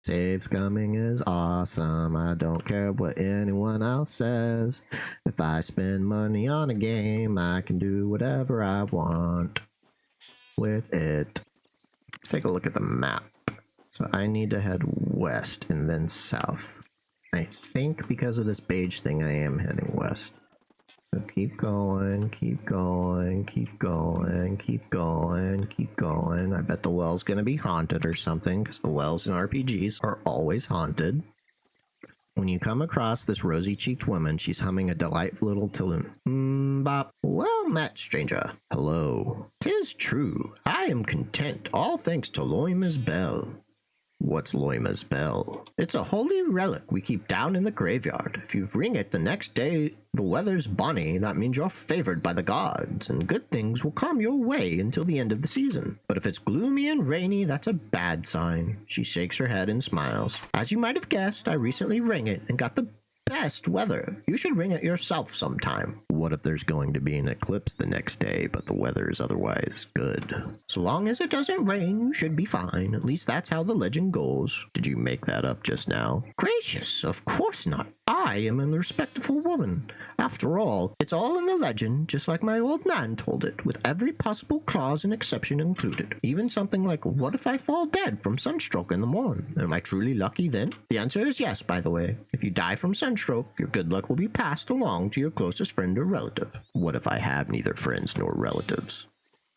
Save scumming is awesome. I don't care what anyone else says. If I spend money on a game, I can do whatever I want with it. Let's take a look at the map. So I need to head west and then south. I think because of this beige thing, I am heading west. So keep going, keep going, keep going, keep going, keep going. I bet the well's gonna be haunted or something, because the wells in RPGs are always haunted. When you come across this rosy-cheeked woman, she's humming a delightful little tune. Bop. Well met, stranger. Hello. 'Tis true, I am content, all thanks to Loima's bell. What's Loima's bell? It's a holy relic we keep down in the graveyard. If you ring it the next day the weather's bonny, that means you're favored by the gods, and good things will come your way until the end of the season. But if it's gloomy and rainy, that's a bad sign. She shakes her head and smiles. As you might have guessed, I recently rang it and got the best weather. You should ring it yourself sometime. What if there's going to be an eclipse the next day, but the weather is otherwise good? So long as it doesn't rain, you should be fine. At least that's how the legend goes. Did you make that up just now? Gracious, of course not. I am a respectful woman. After all, it's all in the legend, just like my old man told it, with every possible clause and exception included. Even something like, what if I fall dead from sunstroke in the morning? Am I truly lucky then? The answer is yes, by the way. If you die from sunstroke, your good luck will be passed along to your closest friend or relative. What if I have neither friends nor relatives?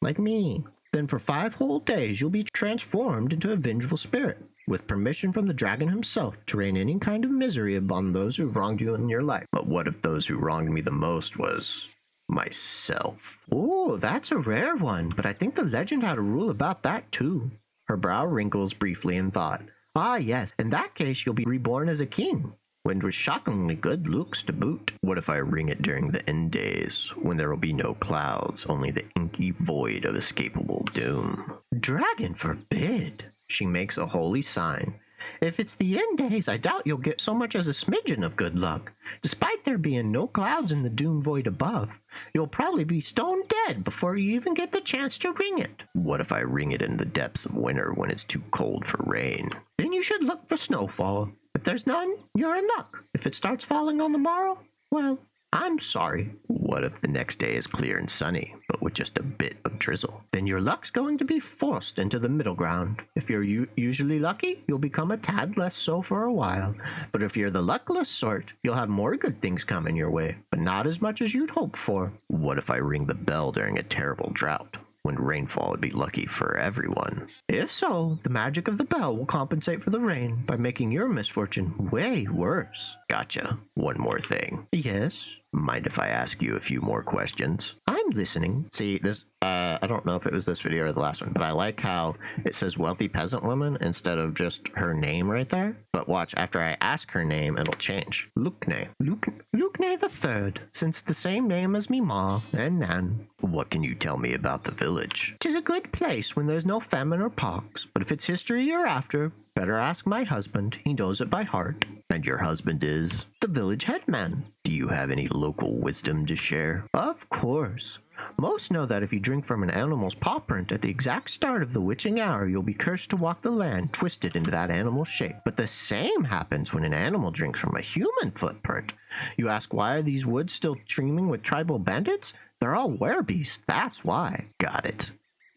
Like me. Then for 5 whole days you'll be transformed into a vengeful spirit, with permission from the dragon himself to rain any kind of misery upon those who've wronged you in your life. But what if those who wronged me the most was myself? Oh, that's a rare one, but I think the legend had a rule about that too. Her brow wrinkles briefly in thought. Ah yes, in that case you'll be reborn as a king, and with shockingly good looks to boot. What if I ring it during the end days, when there will be no clouds, only the inky void of escapable doom? Dragon forbid! She makes a holy sign. If it's the end days, I doubt you'll get so much as a smidgen of good luck. Despite there being no clouds in the doom void above, you'll probably be stone dead before you even get the chance to ring it. What if I ring it in the depths of winter when it's too cold for rain? Then you should look for snowfall. If there's none, you're in luck. If it starts falling on the morrow, well, I'm sorry. What if the next day is clear and sunny, but with just a bit of drizzle? Then your luck's going to be forced into the middle ground. If you're usually lucky, you'll become a tad less so for a while. But if you're the luckless sort, you'll have more good things coming your way, but not as much as you'd hoped for. What if I ring the bell during a terrible drought, when rainfall would be lucky for everyone? If so, the magic of the bell will compensate for the rain by making your misfortune way worse. Gotcha. One more thing. Yes? Mind if I ask you a few more questions? I'm listening. See, this, I don't know if it was this video or the last one, but I like how it says wealthy peasant woman instead of just her name right there. But watch, after I ask her name, it'll change. Lukne. Lukne the Third, since the same name as me ma and nan. What can you tell me about the village? 'Tis a good place when there's no famine or pox, but if it's history you're after, better ask my husband. He knows it by heart. And your husband is? The village headman. Do you have any local wisdom to share? Of course. Most know that if you drink from an animal's paw print at the exact start of the witching hour, you'll be cursed to walk the land twisted into that animal's shape. But the same happens when an animal drinks from a human footprint. You ask, why are these woods still teeming with tribal bandits? They're all werebeasts, that's why. Got it.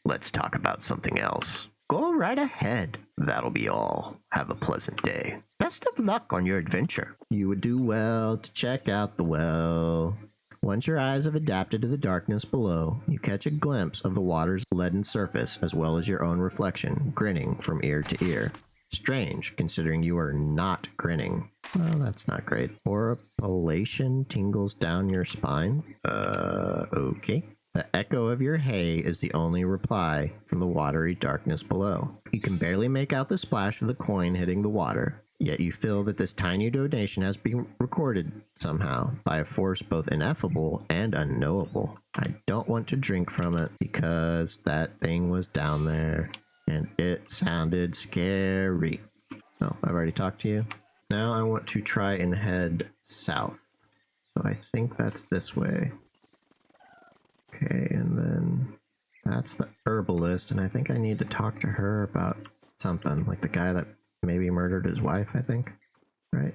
Let's talk about something else. Go right ahead. That'll be all. Have a pleasant day. Best of luck on your adventure. You would do well to check out the well. Once your eyes have adapted to the darkness below, you catch a glimpse of the water's leaden surface as well as your own reflection, grinning from ear to ear. Strange, considering you are not grinning. Well, that's not great. Horripilation tingles down your spine. Okay. The echo of your hay is the only reply from the watery darkness below. You can barely make out the splash of the coin hitting the water, yet you feel that this tiny donation has been recorded somehow by a force both ineffable and unknowable. I don't want to drink from it because that thing was down there and it sounded scary. Oh, I've already talked to you. Now I want to try and head south. So I think that's this way. Okay, and then that's the herbalist, and I think I need to talk to her about something, like the guy that maybe murdered his wife, I think. Right?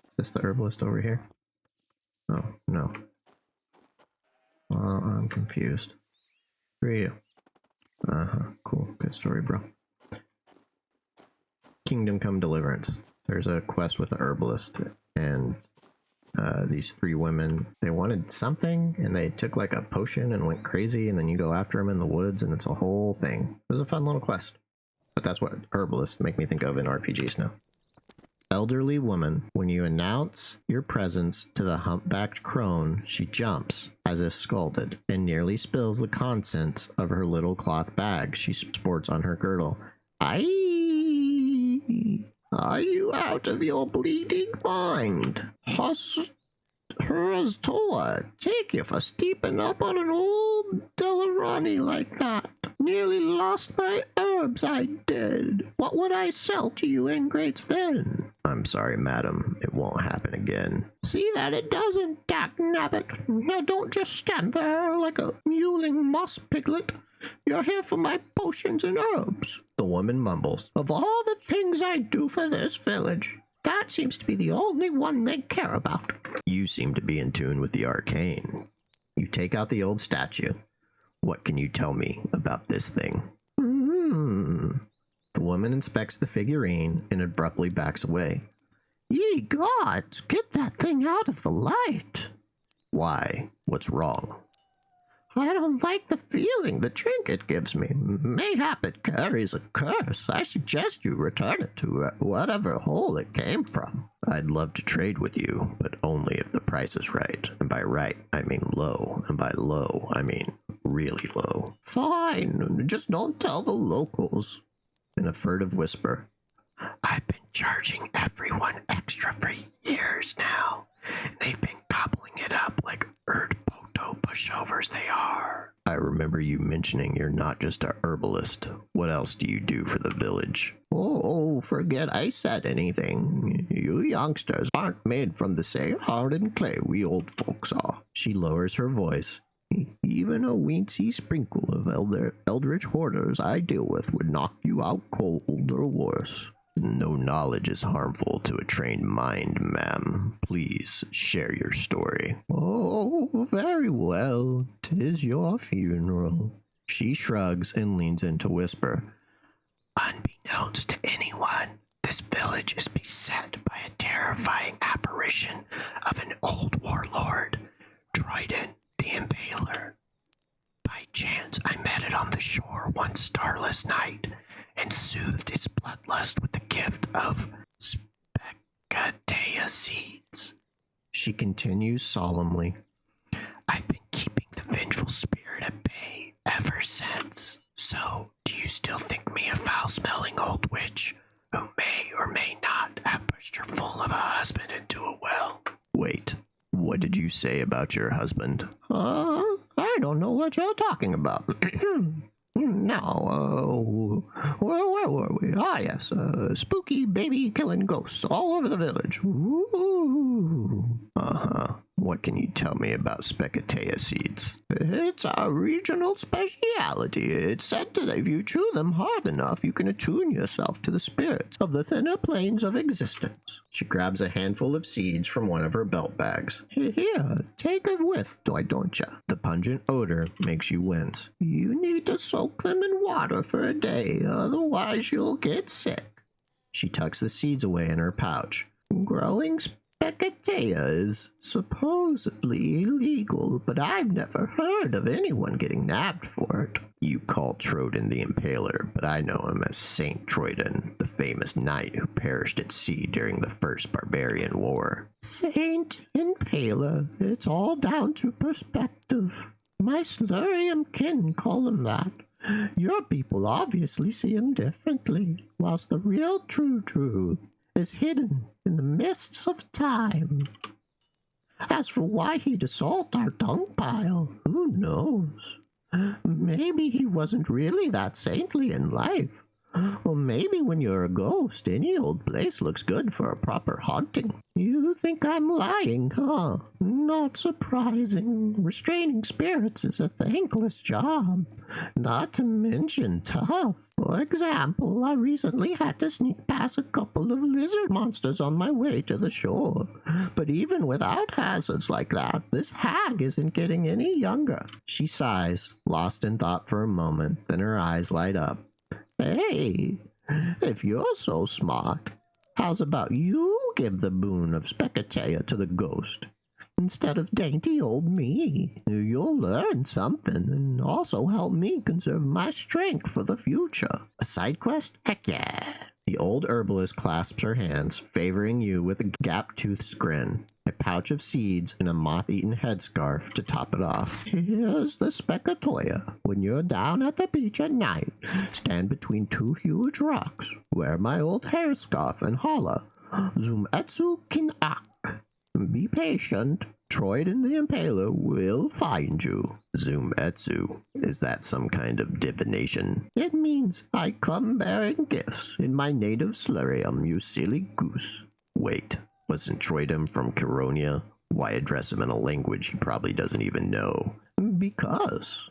Is this the herbalist over here? Oh, no. Well, I'm confused. Who are you? Uh-huh. Cool. Good story, bro. Kingdom Come Deliverance. There's a quest with the herbalist, and these three women, they wanted something, and they took like a potion and went crazy, and then you go after them in the woods, and it's a whole thing. It was a fun little quest. But that's what herbalists make me think of in RPGs now. Elderly woman, when you announce your presence to the humpbacked crone, she jumps, as if scalded, and nearly spills the contents of her little cloth bag she sports on her girdle. Aye! Are you out of your bleeding mind? Toa, take you for steeping up on an old Delarani like that. Nearly lost my herbs, I did. What would I sell to you ingrates then? I'm sorry, madam. It won't happen again. See that it doesn't, Dak Nabbit. Now don't just stand there like a mewling moss piglet. You're here for my potions and herbs. The woman mumbles. Of all the things I do for this village, that seems to be the only one they care about. You seem to be in tune with the arcane. You take out the old statue. What can you tell me about this thing? The woman inspects the figurine and abruptly backs away. Ye gods, get that thing out of the light. Why? What's wrong? I don't like the feeling the trinket gives me. Mayhap it carries a curse. I suggest you return it to whatever hole it came from. I'd love to trade with you, but only if the price is right. And by right, I mean low. And by low, I mean really low. Fine. Just don't tell the locals. In a furtive whisper. I've been charging everyone extra for years now. They've been gobbling it up like Poto pushovers they are. I remember you mentioning you're not just a herbalist. What else do you do for the village? Oh, forget I said anything. You youngsters aren't made from the same hardened clay we old folks are. She lowers her voice. Even a weensy sprinkle of eldritch hoarders I deal with would knock you out cold or worse. No knowledge is harmful to a trained mind, ma'am. Please share your story. Oh, very well. 'Tis your funeral. She shrugs and leans in to whisper. Unbeknownst to anyone, this village is beset by a terrifying apparition of an old warlord, Troyden the Impaler. By chance, I met it on the shore one starless night, and soothed its bloodlust with the gift of Specatea seeds. She continues solemnly. I've been keeping the vengeful spirit at bay ever since. So, do you still think me a foul-smelling old witch who may or may not have pushed her fool of a husband into a well? Wait, what did you say about your husband? I don't know what you're talking about. Now, where were we? Ah, yes, spooky baby killing ghosts all over the village. Ooh. Uh-huh. What can you tell me about Specatea seeds? It's our regional speciality. It's said that if you chew them hard enough, you can attune yourself to the spirits of the thinner planes of existence. She grabs a handful of seeds from one of her belt bags. Here, take a whiff, don't ya? The pungent odor makes you wince. You need to soak them in water for a day, otherwise you'll get sick. She tucks the seeds away in her pouch. Growing Specatea is supposedly illegal, but I've never heard of anyone getting nabbed for it. You call Troyden the Impaler, but I know him as Saint Troyden, the famous knight who perished at sea during the First Barbarian War. Saint Impaler, it's all down to perspective. My Slurium kin call him that. Your people obviously see him differently, whilst the real true truth is hidden in the mists of time. As for why he'd assault our dung pile, who knows? Maybe he wasn't really that saintly in life, Well, maybe when you're a ghost, any old place looks good for a proper haunting. You think I'm lying, huh? Not surprising. Restraining spirits is a thankless job. Not to mention tough. For example, I recently had to sneak past a couple of lizard monsters on my way to the shore. But even without hazards like that, this hag isn't getting any younger. She sighs, lost in thought for a moment, then her eyes light up. Hey, if you're so smart, how's about you give the boon of Specatea to the ghost instead of dainty old me? You'll learn something and also help me conserve my strength for the future. A side quest? Heck yeah. The old herbalist clasps her hands, favoring you with a gap-toothed grin, a pouch of seeds, and a moth-eaten headscarf to top it off. Here's the Specatoya. When you're down at the beach at night, stand between two huge rocks, wear my old hairscarf, and holla, Zoom Etsu Kin Ak. Be patient. Troyden the Impaler will find you. Zoom Etsu. Is that some kind of divination? It means I come bearing gifts in my native Slurium, you silly goose. Wait, wasn't Troyden from Kironia? Why address him in a language he probably doesn't even know? Because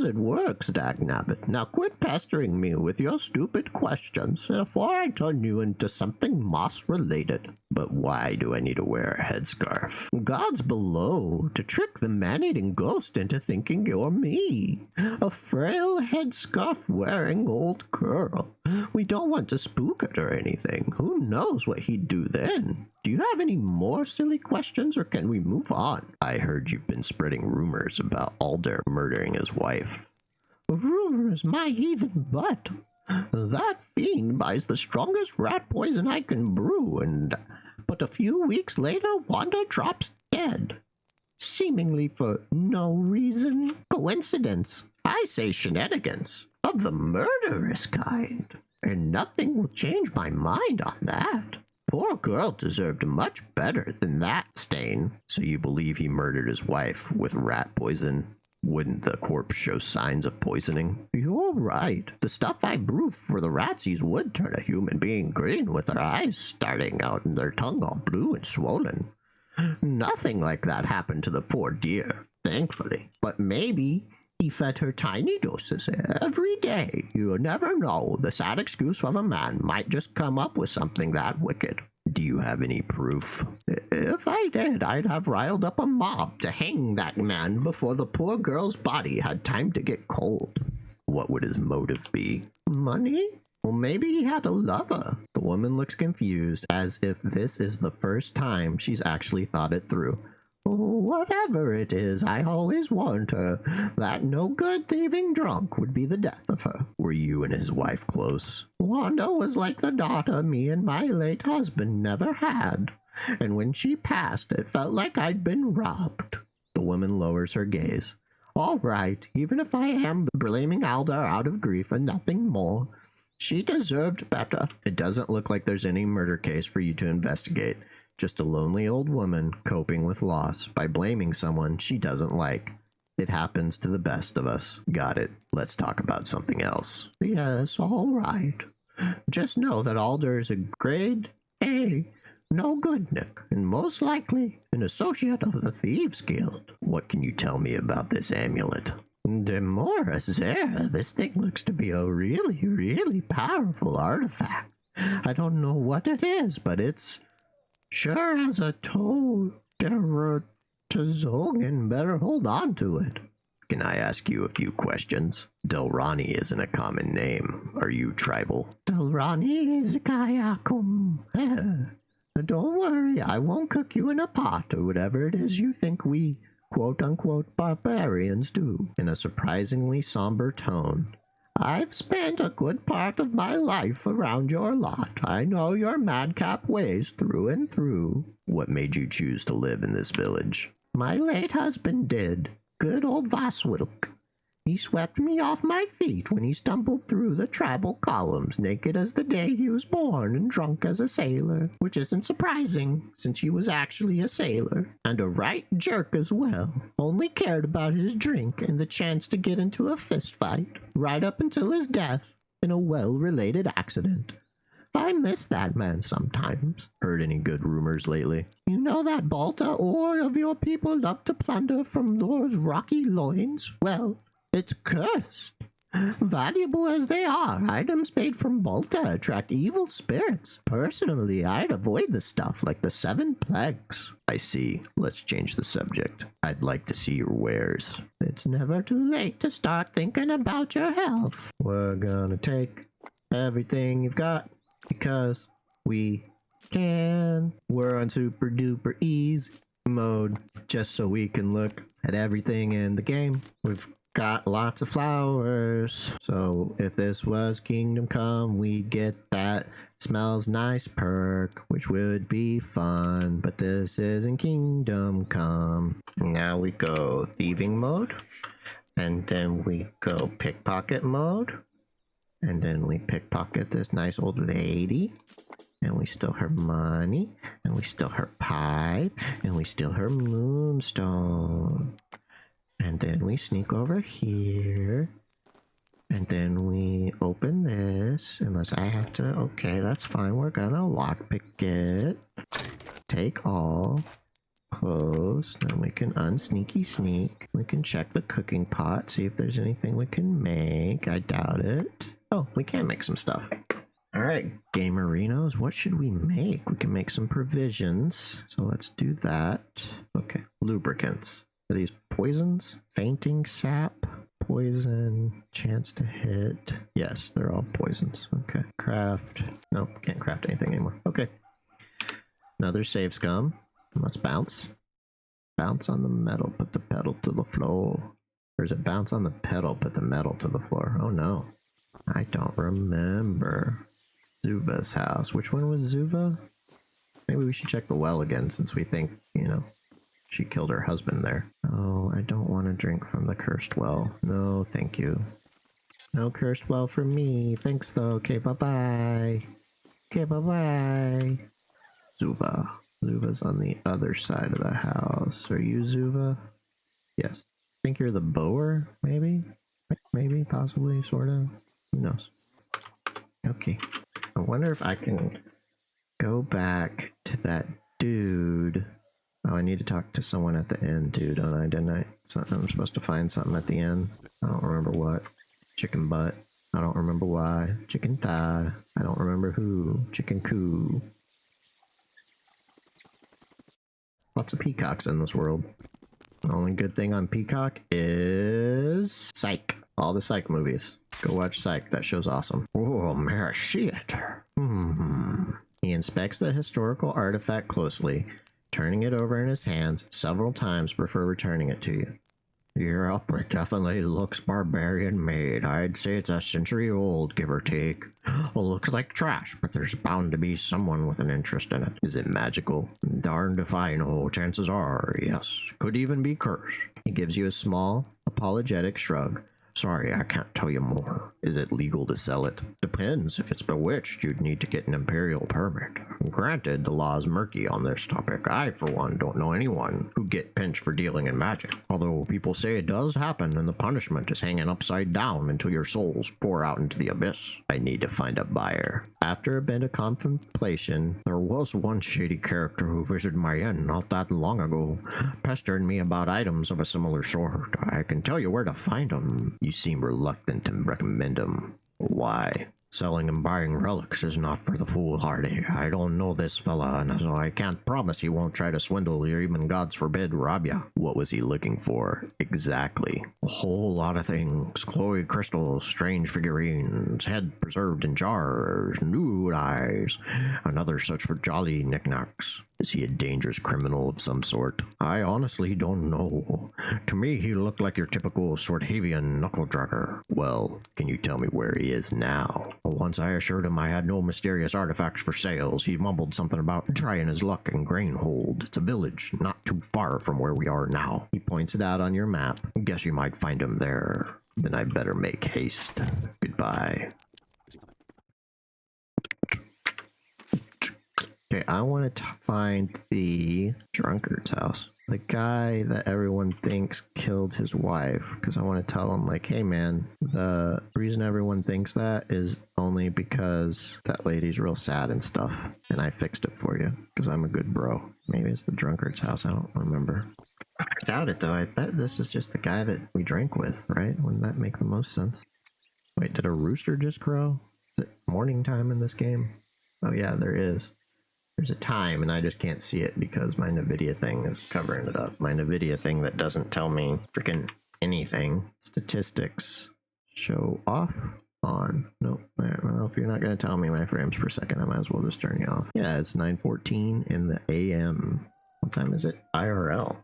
it works, Dagnabbit. Now quit pestering me with your stupid questions before I turn you into something moss-related. But why do I need to wear a headscarf? Gods below, to trick the man-eating ghost into thinking you're me. A frail headscarf-wearing old girl. We don't want to spook it or anything. Who knows what he'd do then? Do you have any more silly questions, or can we move on? I heard you've been spreading rumors about Alder murdering his wife. Rumors, my heathen butt. That fiend buys the strongest rat poison I can brew, but a few weeks later, Wanda drops dead. Seemingly for no reason. Coincidence. I say shenanigans. Of the murderous kind. And nothing will change my mind on that. Poor girl deserved much better than that stain. So you believe he murdered his wife with rat poison? Wouldn't the corpse show signs of poisoning? You're right. The stuff I brew for the ratsies would turn a human being green with their eyes starting out and their tongue all blue and swollen. Nothing like that happened to the poor dear, thankfully. But maybe he fed her tiny doses every day. You never know. The sad excuse of a man might just come up with something that wicked. Do you have any proof? If I did, I'd have riled up a mob to hang that man before the poor girl's body had time to get cold. What would his motive be? Money? Well, maybe he had a lover. The woman looks confused, as if this is the first time she's actually thought it through. Whatever it is, I always warned her that no good thieving drunk would be the death of her. Were you and his wife close? Wanda was like the daughter me and my late husband never had, and when she passed, it felt like I'd been robbed. The woman lowers her gaze. All right, even if I am blaming Alda out of grief and nothing more, she deserved better. It doesn't look like there's any murder case for you to investigate. Just a lonely old woman coping with loss by blaming someone she doesn't like. It happens to the best of us. Got it. Let's talk about something else. Yes, all right. Just know that Alder is a grade A, no good Nick, and most likely an associate of the Thieves Guild. What can you tell me about this amulet? Demora Zera, this thing looks to be a really, really powerful artifact. I don't know what it is, but it's sure has a toe. Zogan better hold on to it. Can I ask you a few questions? Delrani isn't a common name. Are you tribal? Delrani is Kayakum. Don't worry, I won't cook you in a pot or whatever it is you think we quote-unquote barbarians do. In a surprisingly somber tone, I've spent a good part of my life around your lot. I know your madcap ways through and through. What made you choose to live in this village? My late husband did. Good old Vaswilk. He swept me off my feet when he stumbled through the tribal columns, naked as the day he was born and drunk as a sailor, which isn't surprising, since he was actually a sailor, and a right jerk as well. Only cared about his drink and the chance to get into a fist fight, right up until his death in a well-related accident. I miss that man sometimes. Heard any good rumors lately? You know that Balta or of your people love to plunder from those rocky loins? Well, it's cursed. Valuable as they are, items made from Balta attract evil spirits. Personally, I'd avoid the stuff like the 7 plagues. I see. Let's change the subject. I'd like to see your wares. It's never too late to start thinking about your health. We're gonna take everything you've got because we can. We're on super duper easy mode just so we can look at everything in the game. We've got lots of flowers, so if this was Kingdom Come, we'd get that smells nice perk, which would be fun, but this isn't Kingdom Come. Now we go thieving mode, and then we go pickpocket mode, and then we pickpocket this nice old lady, and we steal her money, and we steal her pipe, and we steal her moonstone. And then we sneak over here. And then we open this. Unless I have to. Okay, that's fine. We're gonna lockpick it. Take all. Close. Then we can unsneaky sneak. We can check the cooking pot. See if there's anything we can make. I doubt it. Oh, we can make some stuff. Alright, Gamerinos, what should we make? We can make some provisions. So let's do that. Okay, lubricants. Are these poisons? Fainting sap, poison, chance to hit. Yes, they're all poisons. Okay. Craft. Nope, can't craft anything anymore. Okay. Another save scum. Let's bounce. Bounce on the metal, put the pedal to the floor. Or is it bounce on the pedal, put the metal to the floor? Oh no. I don't remember. Zuva's house. Which one was Zuva? Maybe we should check the well again since we think, she killed her husband there. Oh, I don't want to drink from the cursed well. No, thank you. No cursed well for me. Thanks though. Okay, bye-bye. Okay, bye-bye. Zuva. Zuva's on the other side of the house. Are you Zuva? Yes. I think you're the bower, maybe? Maybe, possibly, sort of. Who knows? Okay. I wonder if I can go back to that dude. Oh, I need to talk to someone at the end too, don't I? Didn't I? So I'm supposed to find something at the end. I don't remember what. Chicken butt. I don't remember why. Chicken thigh. I don't remember who. Chicken coo. Lots of peacocks in this world. The only good thing on Peacock is Psych. All the Psych movies. Go watch Psych. That show's awesome. Oh, man, shit. He inspects the historical artifact closely, turning it over in his hands several times before returning it to you. Yep, it definitely looks barbarian made. I'd say it's a century old, give or take. Well, looks like trash, but there's bound to be someone with an interest in it. Is it magical? Darned if I know. Chances are, yes. Could even be cursed. He gives you a small, apologetic shrug. Sorry, I can't tell you more. Is it legal to sell it? Depends. If it's bewitched, you'd need to get an imperial permit. Granted, the law is murky on this topic. I, for one, don't know anyone who'd get pinched for dealing in magic. Although people say it does happen, and the punishment is hanging upside down until your souls pour out into the abyss. I need to find a buyer. After a bit of contemplation, there was one shady character who visited my inn not that long ago, pestering me about items of a similar sort. I can tell you where to find them. You seem reluctant to recommend them. Why? Selling and buying relics is not for the foolhardy. I don't know this fella, and so I can't promise he won't try to swindle or even, God's forbid, rob ya. What was he looking for? Exactly. A whole lot of things. Chloe crystals, strange figurines, head preserved in jars, nude eyes, and other such for jolly knickknacks. Is he a dangerous criminal of some sort? I honestly don't know. To me, he looked like your typical Swordhavian knuckle-dragger. Well, can you tell me where he is now? Once I assured him I had no mysterious artifacts for sales, he mumbled something about trying his luck in Grainhold. It's a village, not too far from where we are now. He points it out on your map. Guess you might find him there. Then I better make haste. Goodbye. Okay, I want to find the drunkard's house. The guy that everyone thinks killed his wife. Because I want to tell him, like, hey man, the reason everyone thinks that is only because that lady's real sad and stuff. And I fixed it for you. Because I'm a good bro. Maybe it's the drunkard's house. I don't remember. I doubt it though. I bet this is just the guy that we drank with, right? Wouldn't that make the most sense? Wait, did a rooster just crow? Is it morning time in this game? Oh yeah, there is. There's a time and I just can't see it because my NVIDIA thing is covering it up. My NVIDIA thing that doesn't tell me freaking anything. Statistics. Show off. On. Nope. Well, if you're not going to tell me my frames per second, I might as well just turn you off. Yeah, it's 9:14 in the AM. What time is it? IRL.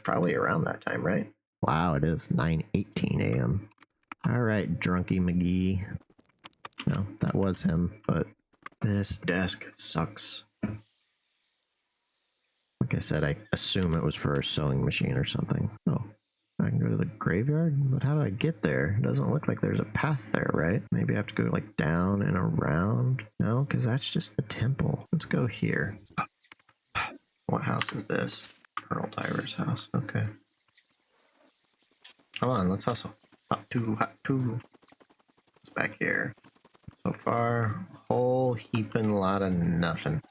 Probably around that time, right? Wow, it is 9:18 AM. Alright, Drunky McGee. No, that was him, but this desk sucks. Like I said, I assume it was for a sewing machine or something. Oh, I can go to the graveyard? But how do I get there? It doesn't look like there's a path there, right? Maybe I have to go like down and around? No, because that's just the temple. Let's go here. What house is this? Pearl Diver's house. Okay. Come on, let's hustle. Hot two, hot two. What's back here? So far, whole heaping lot of nothing.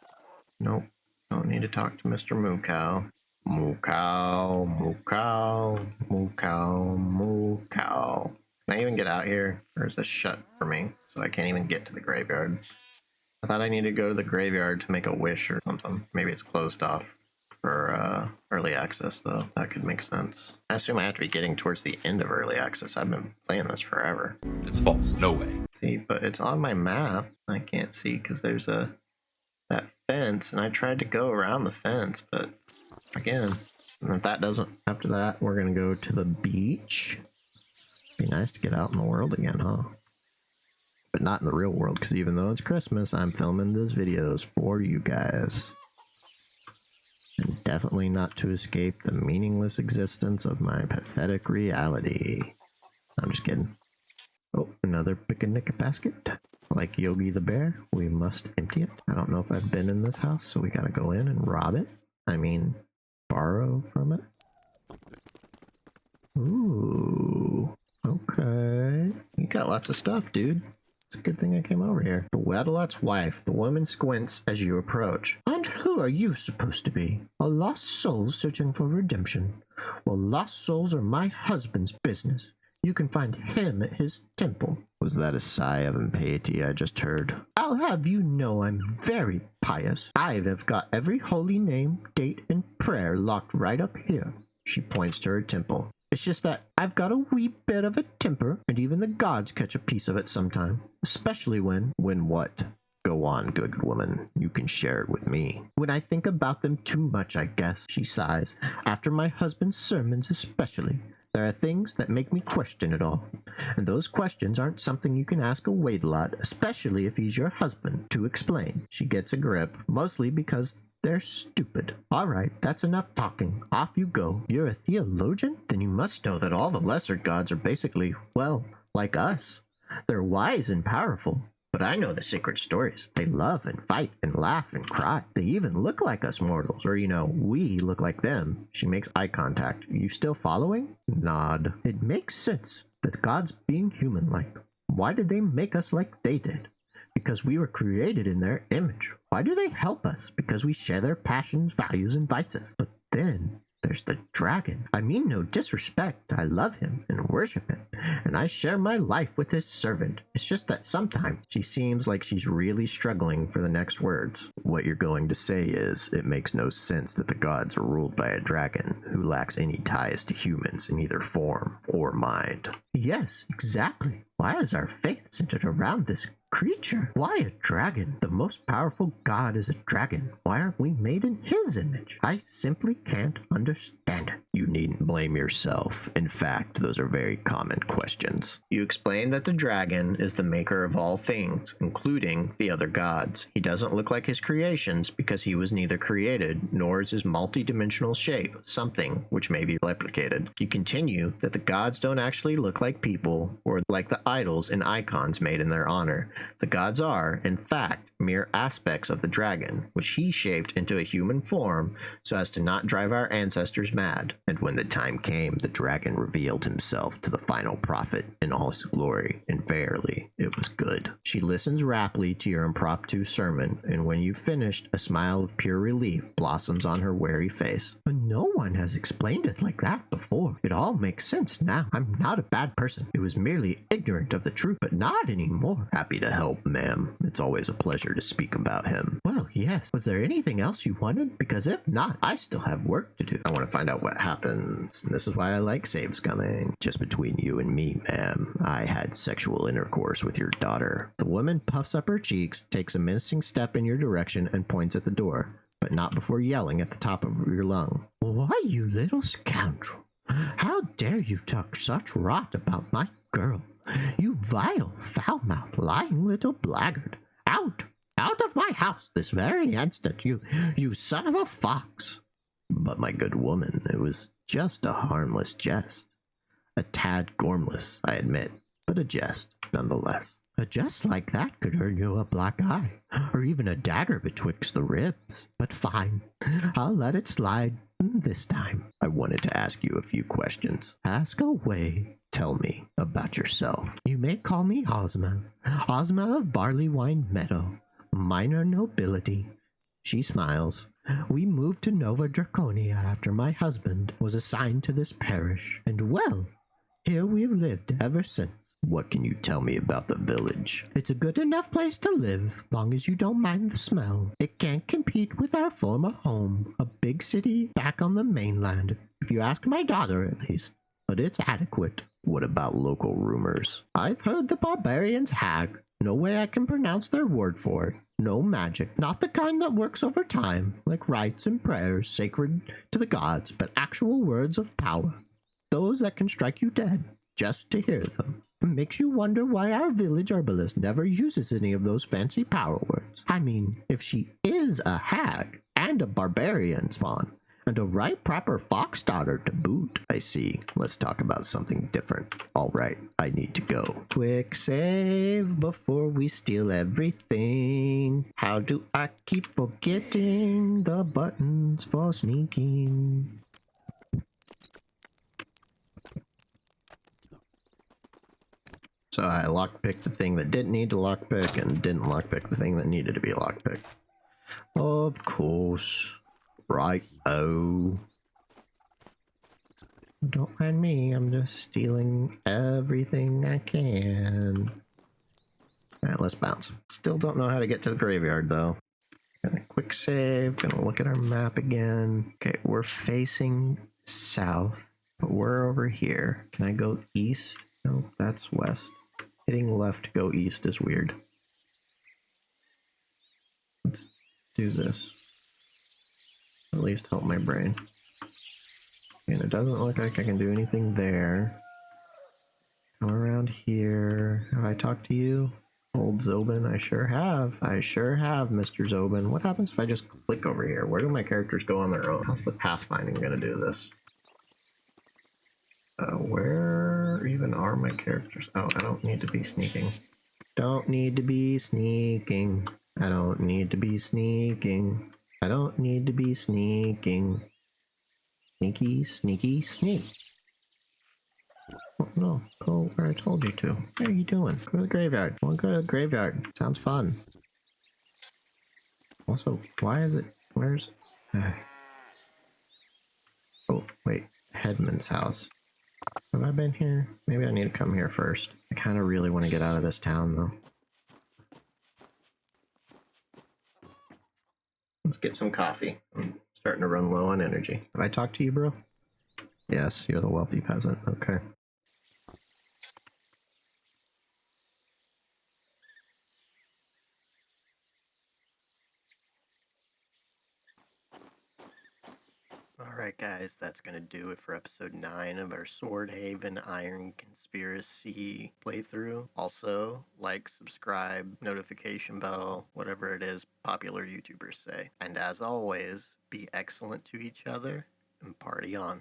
Nope. Don't need to talk to Mr. Moo Cow. Moo Cow, Moo Cow, Moo Cow, Moo Cow. Can I even get out here? Or is this shut for me? So I can't even get to the graveyard. I thought I needed to go to the graveyard to make a wish or something. Maybe it's closed off for early access though. That could make sense. I assume I have to be getting towards the end of early access. I've been playing this forever. It's false. No way. See, but it's on my map. I can't see because there's that fence, and I tried to go around the fence, but again, if that doesn't, after that, we're gonna go to the beach. Be nice to get out in the world again, huh? But not in the real world, because even though it's Christmas, I'm filming these videos for you guys. And definitely not to escape the meaningless existence of my pathetic reality. I'm just kidding. Oh, another picnic basket. Like Yogi the Bear, we must empty it. I don't know if I've been in this house, so we gotta go in and rob it. I mean, borrow from it. Ooh, okay. You got lots of stuff, dude. It's a good thing I came over here. The Wedelot's wife. The woman squints as you approach. And who are you supposed to be? A lost soul searching for redemption. Well, lost souls are my husband's business. You can find him at his temple. Was that a sigh of impiety I just heard? I'll have you know I'm very pious. I've got every holy name, date, and prayer locked right up here. She points to her temple. It's just that I've got a wee bit of a temper, and even the gods catch a piece of it sometime. Especially when... When what? Go on, good woman. You can share it with me. When I think about them too much, I guess, she sighs. After my husband's sermons especially. There are things that make me question it all. And those questions aren't something you can ask a Wedelot, especially if he's your husband, to explain. She gets a grip, mostly because they're stupid. All right, that's enough talking. Off you go. You're a theologian? Then you must know that all the lesser gods are basically, well, like us. They're wise and powerful. But I know the secret stories. They love and fight and laugh and cry. They even look like us mortals, or we look like them. She makes eye contact. You still following? Nod. It makes sense that gods being human-like. Why did they make us like they did? Because we were created in their image. Why do they help us? Because we share their passions, values, and vices. But then there's the dragon. I mean no disrespect. I love him and worship him, and I share my life with his servant. It's just that sometimes she seems like she's really struggling for the next words. What you're going to say is, it makes no sense that the gods are ruled by a dragon who lacks any ties to humans in either form or mind. Yes, exactly. Why is our faith centered around this creature? Why a dragon? The most powerful god is a dragon. Why aren't we made in his image? I simply can't understand it. You needn't blame yourself. In fact, those are very common questions. You explain that the dragon is the maker of all things, including the other gods. He doesn't look like his creations because he was neither created, nor is his multi-dimensional shape something which may be replicated. You continue that the gods don't actually look like people or like the idols and icons made in their honor. The gods are, in fact, mere aspects of the dragon, which he shaped into a human form so as to not drive our ancestors mad. And when the time came, the dragon revealed himself to the final prophet in all his glory, and verily, it was good. She listens raptly to your impromptu sermon, and when you've finished, a smile of pure relief blossoms on her wary face. But no one has explained it like that before. It all makes sense now. I'm not a bad person. It was merely ignorant of the truth, but not anymore. Happy to help, ma'am. It's always a pleasure to speak about him. Well, yes. Was there anything else you wanted? Because if not, I still have work to do. I want to find out what happens, and this is why I like saves coming. Just between you and me, ma'am, I had sexual intercourse with your daughter. The woman puffs up her cheeks, takes a menacing step in your direction, and points at the door, but not before yelling at the top of your lung. Why, you little scoundrel! How dare you talk such rot about my girl? You vile, foul-mouthed, lying little blackguard! Out! Out of my house this very instant, you son of a fox! But my good woman, it was just a harmless jest. A tad gormless, I admit, but a jest nonetheless. A jest like that could earn you a black eye, or even a dagger betwixt the ribs. But fine, I'll let it slide this time. I wanted to ask you a few questions. Ask away. Tell me about yourself. You may call me Ozma. Ozma of Barleywine Meadow. Minor nobility. She smiles. We moved to Nova Draconia after my husband was assigned to this parish, and well, here we've lived ever since. What can you tell me about the village? It's a good enough place to live, long as you don't mind the smell. It can't compete with our former home, a big city back on the mainland, if you ask my daughter at least. But it's adequate. What about local rumors? I've heard the barbarians hag. No way I can pronounce their word for it. No magic. Not the kind that works over time, like rites and prayers sacred to the gods, but actual words of power. Those that can strike you dead, just to hear them. It makes you wonder why our village herbalist never uses any of those fancy power words. I mean, if she is a hag, and a barbarian spawn, and a right proper fox daughter to boot. I see. Let's talk about something different. Alright, I need to go. Quick save before we steal everything. How do I keep forgetting the buttons for sneaking? So I lockpicked the thing that didn't need to lockpick and didn't lockpick the thing that needed to be lockpicked. Of course. Right, oh. Don't mind me, I'm just stealing everything I can. Alright, let's bounce. Still don't know how to get to the graveyard though. Gonna quick save, gonna look at our map again. Okay, we're facing south, but we're over here. Can I go east? No, that's west. Hitting left to go east is weird. Let's do this. At least help my brain. And it doesn't look like I can do anything there. Come around here. Have I talked to you? Old Zobin? I sure have. I sure have, Mr. Zobin. What happens if I just click over here? Where do my characters go on their own? How's the pathfinding gonna do this? Where even are my characters? Oh, I don't need to be sneaking. Don't need to be sneaking. I don't need to be sneaking. I don't need to be sneaking. Sneaky, sneaky, sneak. Oh, no, go where I told you to. What are you doing? Go to the graveyard. I want to go to the graveyard. Sounds fun. Also, why is it... Where's... Oh, wait. Headman's house. Have I been here? Maybe I need to come here first. I kind of really want to get out of this town, though. Let's get some coffee. I'm starting to run low on energy. Have I talked to you, bro? Yes, you're the wealthy peasant. Okay. Alright, guys, that's gonna do it for episode 9 of our Swordhaven Iron Conspiracy playthrough. Also, like, subscribe, notification bell, whatever it is popular YouTubers say. And as always, be excellent to each other and party on.